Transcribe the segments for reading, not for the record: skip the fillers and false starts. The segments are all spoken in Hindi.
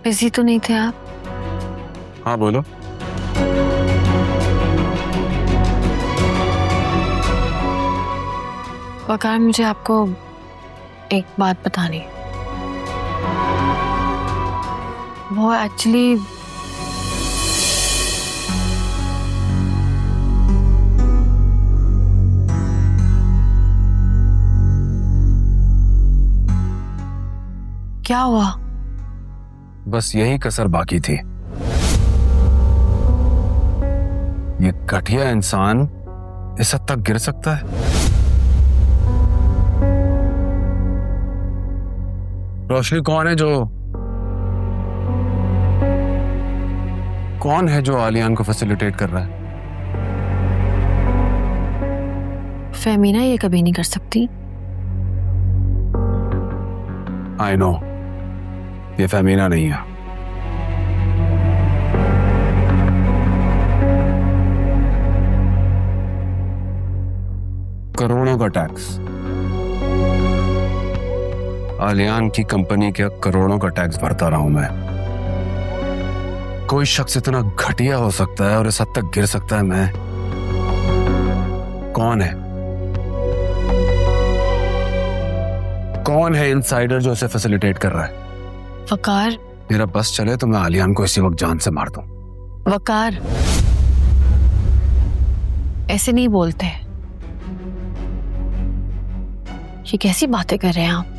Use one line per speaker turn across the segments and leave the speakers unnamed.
बिजी तो नहीं थे आप?
हाँ बोलो।
वकार, मुझे आपको एक बात बतानी। वो एक्चुअली क्या हुआ?
बस यही कसर बाकी थी। ये घटिया इंसान इस हद तक गिर सकता है? रोशनी, कौन है जो आलियान को फैसिलिटेट कर रहा है?
फेमिना ये कभी नहीं कर सकती।
आई नो, ये फेमिना नहीं है। करोड़ों का टैक्स, आलियान की कंपनी के करोड़ों का टैक्स भरता रहा हूं मैं। कोई शख्स इतना घटिया हो सकता है और इस हद तक गिर सकता है? मैं कौन है इनसाइडर जो उसे फैसिलिटेट कर रहा है?
वकार,
मेरा बस चले तो मैं आलियान को इसी वक्त जान से मार दूं।
वकार, ऐसे नहीं बोलते। ये कैसी बातें कर रहे हैं आप?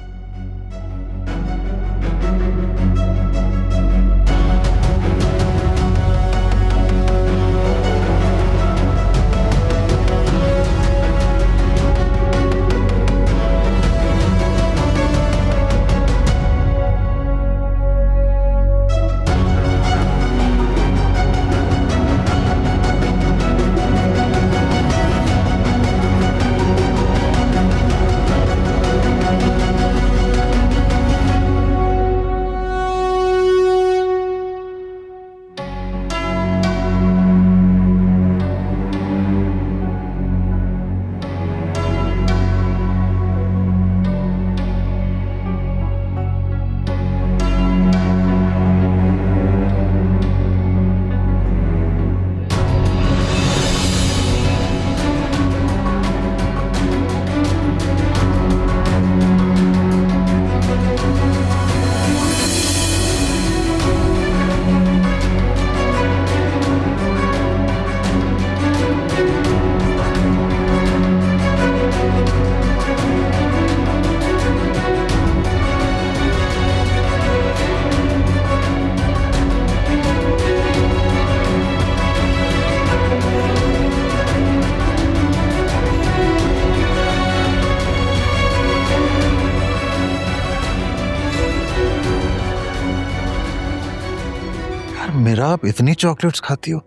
मेरा आप इतनी चॉकलेट्स खाती हो?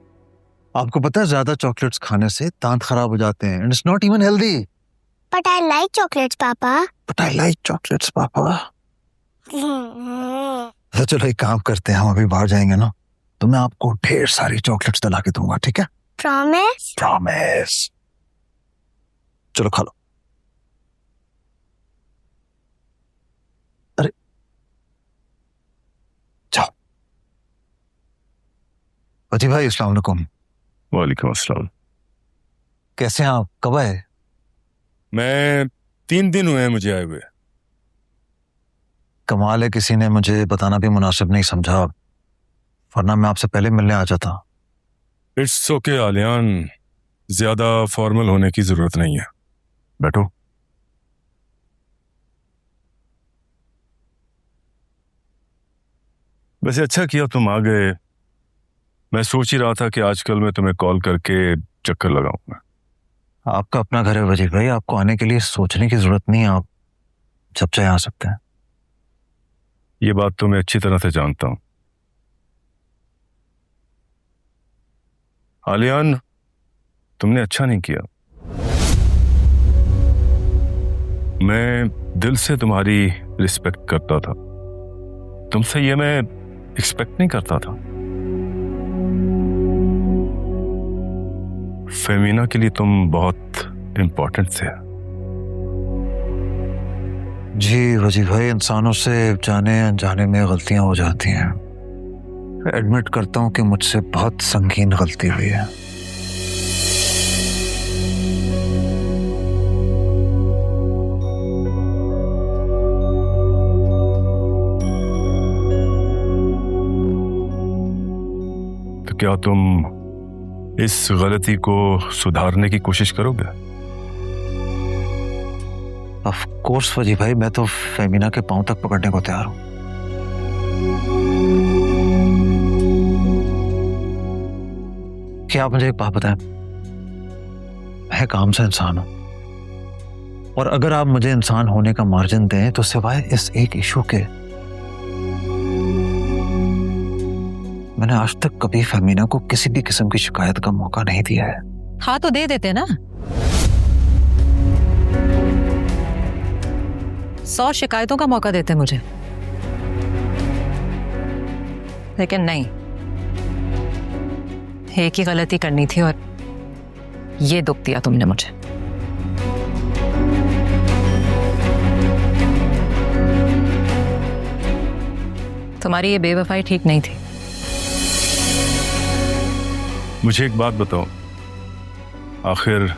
आपको पता है ज्यादा चॉकलेट्स खाने से दांत खराब हो जाते हैं and it's not even healthy.
But I like chocolates, Papa.
But I like chocolates पापा। तो चलो एक काम करते हैं, हम अभी बाहर जाएंगे ना तो मैं आपको ढेर सारी चॉकलेट्स दिला के दूंगा, ठीक है?
Promise?
प्रॉमिस। चलो खा लो। अरे जाओ। अजी भाई, अस्सलाम वालेकुम।
वालेकुम अस्सलाम।
कैसे हैं आप? कब आए?
मैं 3 दिन हुए हैं मुझे आए हुए।
कमाल है, किसी ने मुझे बताना भी मुनासिब नहीं समझा, वरना मैं आपसे पहले मिलने आ जाता।
इट्स ओके आलियान, ज्यादा फॉर्मल होने की जरूरत नहीं है, बैठो। वैसे अच्छा किया तुम आ गए। मैं सोच ही रहा था कि आजकल मैं तुम्हें कॉल करके चक्कर लगाऊंगा।
आपका अपना घर है वजीर भाई, आपको आने के लिए सोचने की जरूरत नहीं है, आप जब चाहे आ सकते हैं।
ये बात तो मैं अच्छी तरह से जानता हूं। आलियान, तुमने अच्छा नहीं किया। मैं दिल से तुम्हारी रिस्पेक्ट करता था, तुमसे ये मैं एक्सपेक्ट नहीं करता था। फेमिना के लिए तुम बहुत इंपॉर्टेंट थे।
जी वजीर भाई, इंसानों से जाने अनजाने में गलतियां हो जाती हैं, एडमिट करता हूं कि मुझसे बहुत संगीन गलती हुई है।
तो क्या तुम इस गलती को सुधारने की कोशिश करोगे?
ऑफ कोर्स वजी भाई, मैं तो फेमिना के पांव तक पकड़ने को तैयार हूं। क्या आप मुझे एक बात बताएं, मैं एक आम सा इंसान हूं, और अगर आप मुझे इंसान होने का मार्जिन दें तो सिवाय इस एक इशू के मैंने आज तक कभी फेमिना को किसी भी किस्म की शिकायत का मौका नहीं दिया है।
हाँ तो दे देते ना। 100 शिकायतों का मौका देते मुझे, लेकिन नहीं, एक ही गलती करनी थी और ये दुख दिया तुमने मुझे। तुम्हारी ये बेवफाई ठीक नहीं थी।
मुझे एक बात बताओ, आखिर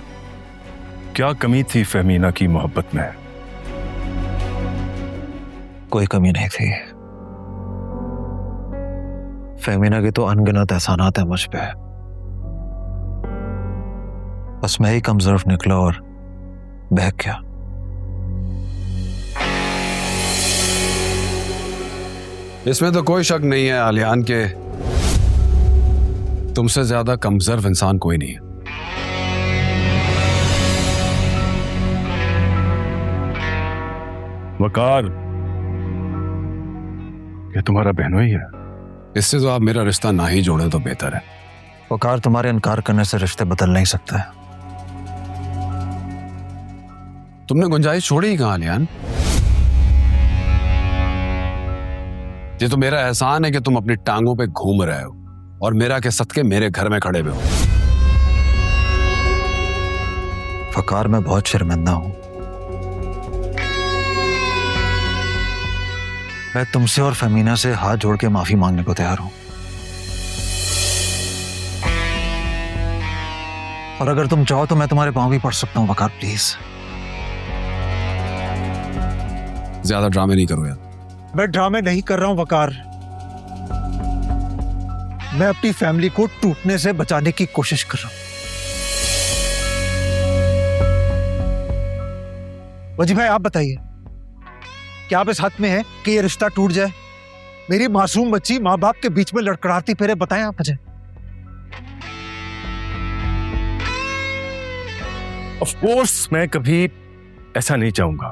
क्या कमी थी फेमिना की मोहब्बत में?
कोई कमी नहीं थी। फेमिना के तो अनगिनत एहसानात है मुझ पे, बस मैं ही कमजोर निकला और बहक गया।
इसमें तो कोई शक नहीं है आलियान के तुमसे ज्यादा कमजोर इंसान कोई नहीं है।
वकार, ये तुम्हारा बहनोई है।
इससे तो आप मेरा रिश्ता ना ही जोड़े तो बेहतर है।
वकार, तुम्हारे इनकार करने से रिश्ते बदल नहीं सकते।
तुमने गुंजाइश छोड़ी ही कहां आलियान? ये तो मेरा एहसान है कि तुम अपनी टांगों पे घूम रहे हो और मेरा के सदके मेरे घर में खड़े हुए हो।
वकार, मैं बहुत शर्मिंदा हूं। मैं तुमसे और फेमिना से हाथ जोड़ के माफी मांगने को तैयार हूं, और अगर तुम चाहो तो मैं तुम्हारे पांव भी पड़ सकता हूं। वकार प्लीज।
ज्यादा ड्रामे नहीं करो यार।
मैं ड्रामे नहीं कर रहा हूं वकार, मैं अपनी फैमिली को टूटने से बचाने की कोशिश कर रहा हूं। वजी भाई, आप बताइए, क्या आप इस हक में है कि ये रिश्ता टूट जाए? मेरी मासूम बच्ची माँ बाप के बीच में लड़खड़ाती फिरे, बताएं आप मुझे।
ऑफ कोर्स मैं कभी ऐसा नहीं चाहूंगा,